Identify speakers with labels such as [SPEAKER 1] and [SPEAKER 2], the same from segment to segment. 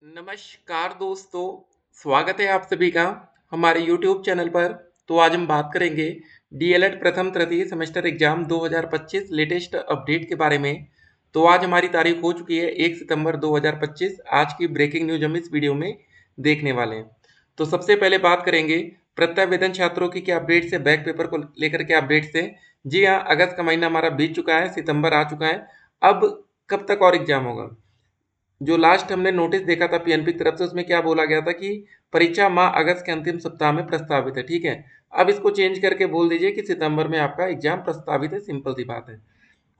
[SPEAKER 1] नमस्कार दोस्तों, स्वागत है आप सभी का हमारे YouTube चैनल पर। तो आज हम बात करेंगे डीएलएड प्रथम तृतीय सेमेस्टर एग्जाम 2025 लेटेस्ट अपडेट के बारे में। तो आज हमारी तारीख हो चुकी है 1 सितंबर 2025। आज की ब्रेकिंग न्यूज हम इस वीडियो में देखने वाले हैं। तो सबसे पहले बात करेंगे प्रत्यावेदन छात्रों की क्या अपडेट्स है, बैक पेपर को लेकर के अपडेट्स है। जी हाँ, अगस्त का महीना हमारा बीत चुका है, सितंबर आ चुका है। अब कब तक और एग्जाम होगा? जो लास्ट हमने नोटिस देखा था पीएनपी की तरफ से, उसमें क्या बोला गया था कि परीक्षा माह अगस्त के अंतिम सप्ताह में प्रस्तावित है। ठीक है, अब इसको चेंज करके बोल दीजिए कि सितंबर में आपका एग्जाम प्रस्तावित है। सिंपल सी बात है।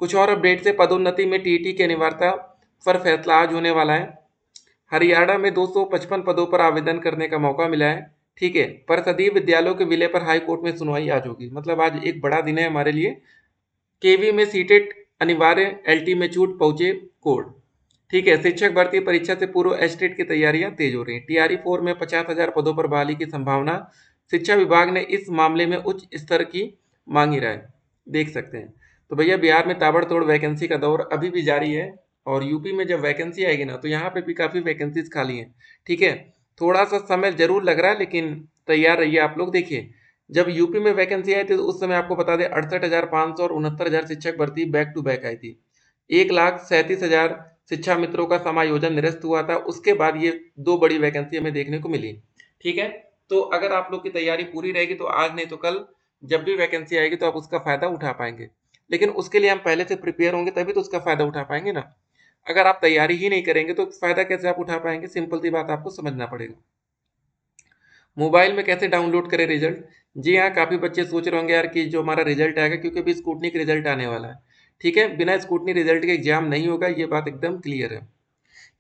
[SPEAKER 1] कुछ और अपडेट से पदोन्नति में टीईटी की अनिवार्यता पर फैसला आज होने वाला है। हरियाणा में 255 पदों पर आवेदन करने का मौका मिला है। ठीक है, परिषदीय विद्यालयों के विलय पर हाई कोर्ट में सुनवाई आज होगी। मतलब आज एक बड़ा दिन है हमारे लिए। केवी में सीटेट अनिवार्य, एलटी में छूट, पहुंचे कोर्ट। ठीक है, शिक्षक भर्ती परीक्षा से पूर्व एस्टेट की तैयारियां तेज हो रही हैं। टीआरई 4 में 50,000 पदों पर बहाली की संभावना। शिक्षा विभाग ने इस मामले में उच्च स्तर की मांगी राय। देख सकते हैं। तो भैया बिहार में ताबड़तोड़ वैकेंसी का दौर अभी भी जारी है। और यूपी में जब वैकेंसी आएगी ना, तो यहाँ पे भी काफ़ी वैकेंसीज खाली हैं। ठीक है, थोड़ा सा समय जरूर लग रहा है, लेकिन तैयार रहिए आप लोग। देखिए, जब यूपी में वैकेंसी आई थी तो उस समय आपको बता दें 68,500 और 69,000 शिक्षक भर्ती बैक टू बैक आई थी। 1,37,000 शिक्षा मित्रों का समायोजन निरस्त हुआ था। उसके बाद ये दो बड़ी वैकेंसी हमें देखने को मिली। ठीक है, तो अगर आप लोग की तैयारी पूरी रहेगी तो आज नहीं तो कल जब भी वैकेंसी आएगी तो आप उसका फायदा उठा पाएंगे। लेकिन उसके लिए हम पहले से प्रिपेयर होंगे, तभी तो उसका फायदा उठा पाएंगे ना। अगर आप तैयारी ही नहीं करेंगे तो फायदा कैसे आप उठा पाएंगे? सिंपल सी बात आपको समझना पड़ेगा। मोबाइल में कैसे डाउनलोड करें रिजल्ट? जी हाँ, काफ़ी बच्चे सोच रहे होंगे यार कि जो हमारा रिजल्ट आएगा, क्योंकि अभी स्कूटनी का रिजल्ट आने वाला है। ठीक है, बिना स्कूटनी रिजल्ट के एग्जाम नहीं होगा, ये बात एकदम क्लियर है।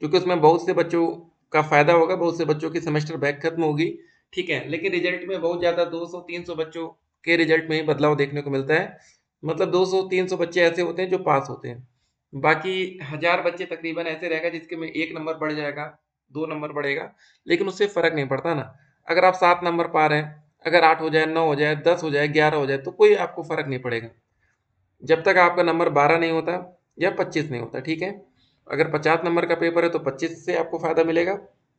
[SPEAKER 1] क्योंकि उसमें बहुत से बच्चों का फायदा होगा, बहुत से बच्चों की सेमेस्टर बैक खत्म होगी। ठीक है, लेकिन रिजल्ट में बहुत ज़्यादा 200-300 बच्चों के रिजल्ट में ही बदलाव देखने को मिलता है। मतलब 200-300 बच्चे ऐसे होते हैं जो पास होते हैं। बाकी 1000 बच्चे तकरीबन ऐसे रहेगा जिसके में 1 नंबर बढ़ जाएगा, 2 नंबर बढ़ेगा, लेकिन उससे फर्क नहीं पड़ता ना। अगर आप 7 नंबर पा रहे हैं, अगर 8 हो जाए, 9 हो जाए, 10 हो जाए, 11 हो जाए, तो कोई आपको फर्क नहीं पड़ेगा जब तक आपका नंबर 12 नहीं होता या 25 नहीं होता। ठीक है, अगर 50 नंबर का पेपर है तो 25 से आपको फायदा मिलेगा,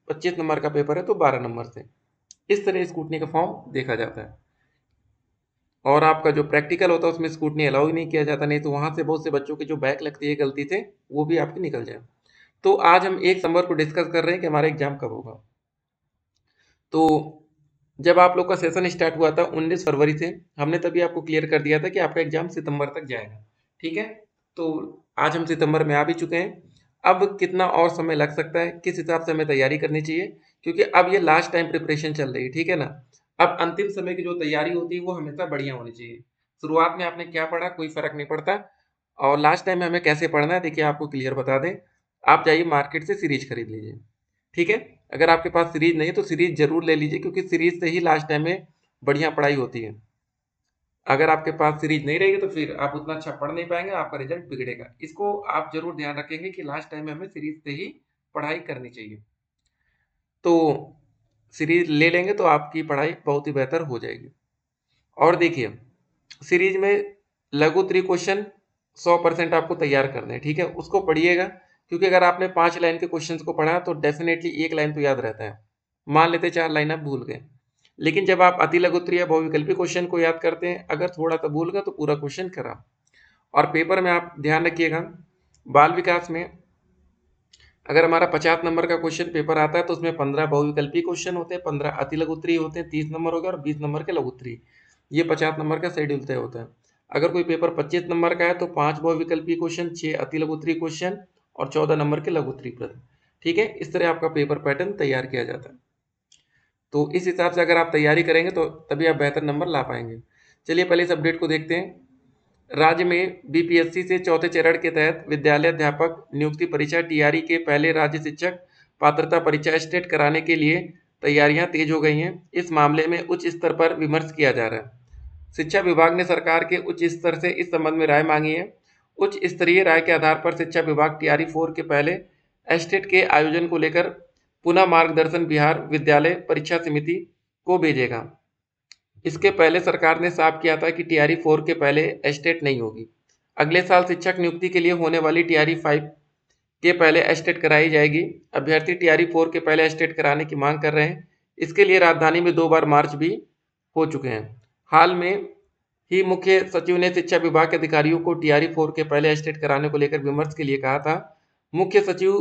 [SPEAKER 1] 25 नंबर का पेपर है तो 12 नंबर से। इस तरह स्कूटनी का फॉर्म देखा जाता है। और आपका जो प्रैक्टिकल होता है उसमें स्कूटनी अलाउ ही नहीं किया जाता, नहीं तो वहां से बहुत से बच्चों की जो बैक लगती है गलती से, वो भी आपकी निकल जाए। तो आज हम 1 सितंबर को डिस्कस कर रहे हैं कि हमारा एग्जाम कब होगा। तो जब आप लोग का सेशन स्टार्ट हुआ था 19 फरवरी से, हमने तभी आपको क्लियर कर दिया था कि आपका एग्जाम सितंबर तक जाएगा। ठीक है, तो आज हम सितंबर में आ भी चुके हैं। अब कितना और समय लग सकता है, किस हिसाब से हमें तैयारी करनी चाहिए, क्योंकि अब ये लास्ट टाइम प्रिपरेशन चल रही है। ठीक है ना, अब अंतिम समय की जो तैयारी होती है वो हमेशा बढ़िया होनी चाहिए। शुरुआत में आपने क्या पढ़ा कोई फर्क नहीं पड़ता, और लास्ट टाइम में हमें कैसे पढ़ना है देखिए आपको क्लियर बता दें। आप जाइए मार्केट से सीरीज खरीद लीजिए। ठीक है, अगर आपके पास सीरीज नहीं है तो सीरीज जरूर ले लीजिए, क्योंकि सीरीज से ही लास्ट टाइम में बढ़िया पढ़ाई होती है। अगर आपके पास सीरीज नहीं रहेगी तो फिर आप उतना अच्छा पढ़ नहीं पाएंगे, आपका रिजल्ट बिगड़ेगा। इसको आप जरूर ध्यान रखेंगे कि लास्ट टाइम में हमें सीरीज से ही पढ़ाई करनी चाहिए। तो सीरीज ले लेंगे तो आपकी पढ़ाई बहुत ही बेहतर हो जाएगी। और देखिए, सीरीज में लघु त्रि क्वेश्चन 100% आपको तैयार करने हैं। ठीक है, उसको पढ़िएगा, क्योंकि अगर आपने 5 लाइन के क्वेश्चंस को पढ़ा तो डेफिनेटली 1 लाइन तो याद रहता है। मान लेते 4 लाइन आप भूल गए, लेकिन जब आप अति लघु त्रि या बहुविकल्पी क्वेश्चन को याद करते हैं, अगर थोड़ा सा भूल गए तो पूरा क्वेश्चन खराब। और पेपर में आप ध्यान रखिएगा, बाल विकास में अगर हमारा 50 नंबर का क्वेश्चन पेपर आता है तो उसमें 15 बहुविकल्पी क्वेश्चन होते हैं, 15 अति लघु उत्तरीय होते हैं, 30 नंबर हो गया, और 20 नंबर के लघु उत्तरीय। ये 50 नंबर का शेड्यूल तय होता है। अगर कोई पेपर 25 नंबर का है तो 5 बहुविकल्पी क्वेश्चन, 6 अति लघु उत्तरीय क्वेश्चन और 14 नंबर के लघु उत्तरीय प्रश्न। ठीक है, इस तरह आपका पेपर पैटर्न तैयार किया जाता है। तो इस हिसाब से अगर आप तैयारी करेंगे तो तभी आप बेहतर नंबर ला पाएंगे। चलिए पहले इस अपडेट को देखते हैं। राज्य में बीपीएससी से चौथे चरण के तहत विद्यालय अध्यापक नियुक्ति परीक्षा टीआरई के पहले राज्य शिक्षक पात्रता परीक्षा स्टेट कराने के लिए तैयारियां तेज हो गई हैं। इस मामले में उच्च स्तर पर विमर्श किया जा रहा है। शिक्षा विभाग ने सरकार के उच्च स्तर से इस संबंध में राय मांगी है। उच्च स्तरीय राय के आधार पर शिक्षा विभाग टीआरई 4 के पहले एस्टेट के आयोजन को लेकर पुनः मार्गदर्शन बिहार विद्यालय परीक्षा समिति को भेजेगा। इसके पहले सरकार ने साफ किया था कि टीआरई 4 के पहले एस्टेट नहीं होगी। अगले साल शिक्षक नियुक्ति के लिए होने वाली टीआरई 5 के पहले एस्टेट कराई जाएगी। अभ्यर्थी टीआरई 4 के पहले एस्टेट कराने की मांग कर रहे हैं। इसके लिए राजधानी में 2 बार मार्च भी हो चुके हैं। हाल में ही मुख्य सचिव ने शिक्षा विभाग के अधिकारियों को टीआरई 4 के पहले एस्टेट कराने को लेकर विमर्श के लिए कहा था। मुख्य सचिव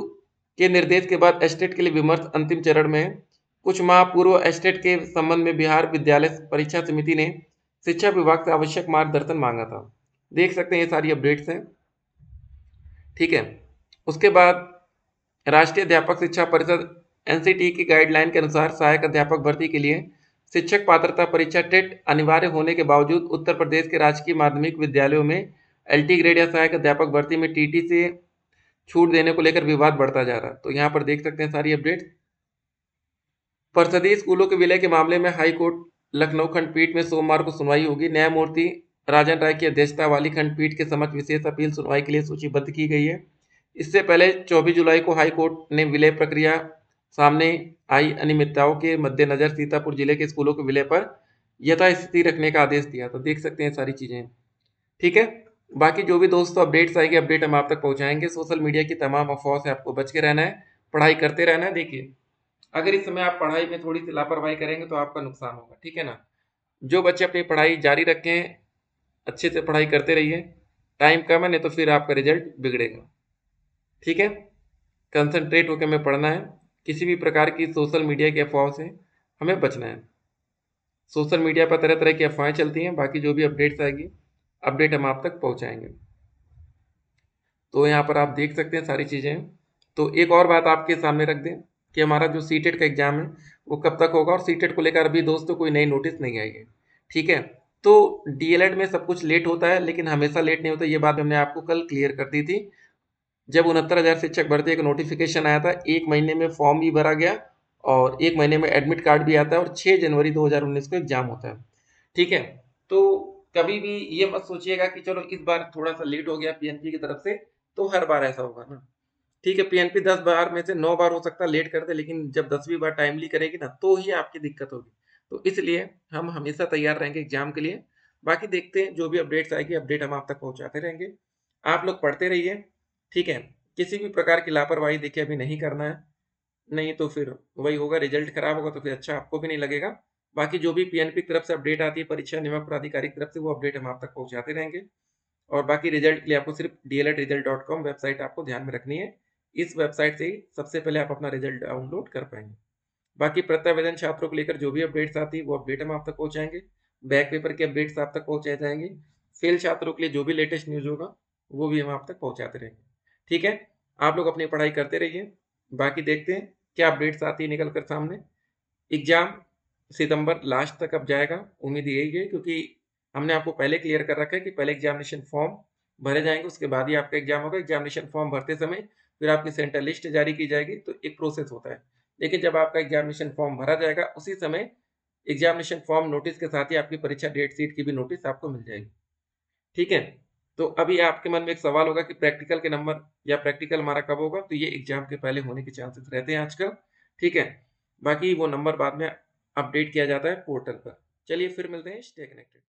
[SPEAKER 1] के निर्देश के बाद एस्टेट के लिए विमर्श अंतिम चरण में है। कुछ माह पूर्व एस्टेट के संबंध में बिहार विद्यालय परीक्षा समिति ने शिक्षा विभाग से आवश्यक मार्गदर्शन मांगा था। देख सकते हैं ये सारी अपडेट्स हैं, ठीक है। उसके बाद राष्ट्रीय अध्यापक शिक्षा परिषद एनसीटी की गाइडलाइन के अनुसार सहायक अध्यापक भर्ती के लिए शिक्षक पात्रता परीक्षा टेट अनिवार्य होने के बावजूद उत्तर प्रदेश के राजकीय माध्यमिक विद्यालयों में एलटी ग्रेड या सहायक अध्यापक भर्ती में टीटी से छूट देने को लेकर विवाद बढ़ता जा रहा है। तो यहाँ पर देख सकते हैं सारी अपडेट। परिषदीय स्कूलों के विलय के मामले में हाई कोर्ट लखनऊ खंडपीठ में सोमवार को सुनवाई होगी। न्यायमूर्ति राजन राय की अध्यक्षता वाली खंडपीठ के समक्ष विशेष अपील सुनवाई के लिए सूचीबद्ध की गई है। इससे पहले 24 जुलाई को हाई कोर्ट ने विलय प्रक्रिया सामने आई अनियमितताओं के मद्देनजर सीतापुर जिले के स्कूलों के विलय पर यथास्थिति रखने का आदेश दिया। तो देख सकते हैं सारी चीजें, ठीक है। बाकी जो भी दोस्तों अपडेट्स आएंगे अपडेट हम आप तक पहुंचाएंगे। सोशल मीडिया की तमाम अफवाह से आपको बच के रहना है, पढ़ाई करते रहना है। देखिए अगर इस समय आप पढ़ाई में थोड़ी सी लापरवाही करेंगे तो आपका नुकसान होगा, ठीक है ना। जो बच्चे अपनी पढ़ाई जारी रखें, अच्छे से पढ़ाई करते रहिए। टाइम कम है नहीं तो फिर आपका रिजल्ट बिगड़ेगा, ठीक है। कंसंट्रेट होकर हमें पढ़ना है। किसी भी प्रकार की सोशल मीडिया की अफवाहों से हमें बचना है। सोशल मीडिया पर तरह तरह की अफवाहें चलती हैं। बाकी जो भी अपडेट्स आएगी अपडेट हम आप तक पहुंचाएंगे। तो यहाँ पर आप देख सकते हैं सारी चीज़ें। तो एक और बात आपके सामने रख दें कि हमारा जो सीटेट का एग्जाम है वो कब तक होगा, और सीटेट को लेकर अभी दोस्तों कोई नई नोटिस नहीं आई है, ठीक है। तो डीएलएड में सब कुछ लेट होता है लेकिन हमेशा लेट नहीं होता, ये बात हमने आपको कल क्लियर कर दी थी। जब 69,000 शिक्षक भर्ती का नोटिफिकेशन आया था, 1 महीने में फॉर्म भी भरा गया और 1 महीने में एडमिट कार्ड भी आता है और 6 जनवरी 2019 को एग्जाम होता है, ठीक है। तो कभी भी ये मत सोचिएगा कि चलो इस बार थोड़ा सा लेट हो गया पीएनपी की तरफ से तो हर बार ऐसा होगा ना, ठीक है। पीएनपी 10 बार में से 9 बार हो सकता है लेट कर दे, लेकिन जब 10वीं बार टाइमली करेगी ना तो ही आपकी दिक्कत होगी। तो इसलिए हम हमेशा तैयार रहेंगे एग्जाम के लिए। बाकी देखते हैं जो भी अपडेट्स आएगी अपडेट हम आप तक पहुंचाते रहेंगे। आप लोग पढ़ते रहिए, ठीक है। किसी भी प्रकार की लापरवाही देखिए अभी नहीं करना है, नहीं तो फिर वही होगा, रिजल्ट खराब होगा तो फिर अच्छा आपको भी नहीं लगेगा। बाकी जो भी पीएनपी की तरफ से अपडेट आती है परीक्षा नियामक प्राधिकारी की तरफ से वो अपडेट हम आप तक पहुंचाते रहेंगे। और बाकी रिजल्ट के लिए आपको सिर्फ dlresult.com वेबसाइट आपको ध्यान में रखनी है। इस वेबसाइट से ही सबसे पहले आप अपना रिजल्ट डाउनलोड कर पाएंगे। बाकी प्रत्यावेदन छात्रों को लेकर जो भी अपडेट्स आती है वो अपडेट हम आप तक पहुंचाएंगे। बैक पेपर के अपडेट्स आप तक पहुंचाए जाएंगे। फेल छात्रों के लिए जो भी लेटेस्ट न्यूज होगा वो भी हम आप तक पहुंचाते रहेंगे, ठीक है। आप लोग अपनी पढ़ाई करते रहिए। बाकी देखते हैं क्या अपडेट्स आती है निकल कर सामने। एग्जाम सितंबर लास्ट तक अब जाएगा, उम्मीद यही है, क्योंकि हमने आपको पहले क्लियर कर रखा है कि पहले एग्जामिनेशन फॉर्म भरे जाएंगे उसके बाद ही आपका एग्जाम होगा। एग्जामिनेशन फॉर्म भरते समय फिर आपकी सेंटर लिस्ट जारी की जाएगी, तो एक प्रोसेस होता है। लेकिन जब आपका एग्जामिनेशन फॉर्म भरा जाएगा उसी समय एग्जामिनेशन फॉर्म नोटिस के साथ ही आपकी परीक्षा डेट शीट की भी नोटिस आपको मिल जाएगी, ठीक है। तो अभी आपके मन में एक सवाल होगा कि प्रैक्टिकल के नंबर या प्रैक्टिकल हमारा कब होगा, तो ये एग्जाम के पहले होने के चांसेस रहते हैं आजकल, ठीक है। बाकी वो नंबर बाद में अपडेट किया जाता है पोर्टल पर। चलिए फिर मिलते हैं, स्टे कनेक्टेड।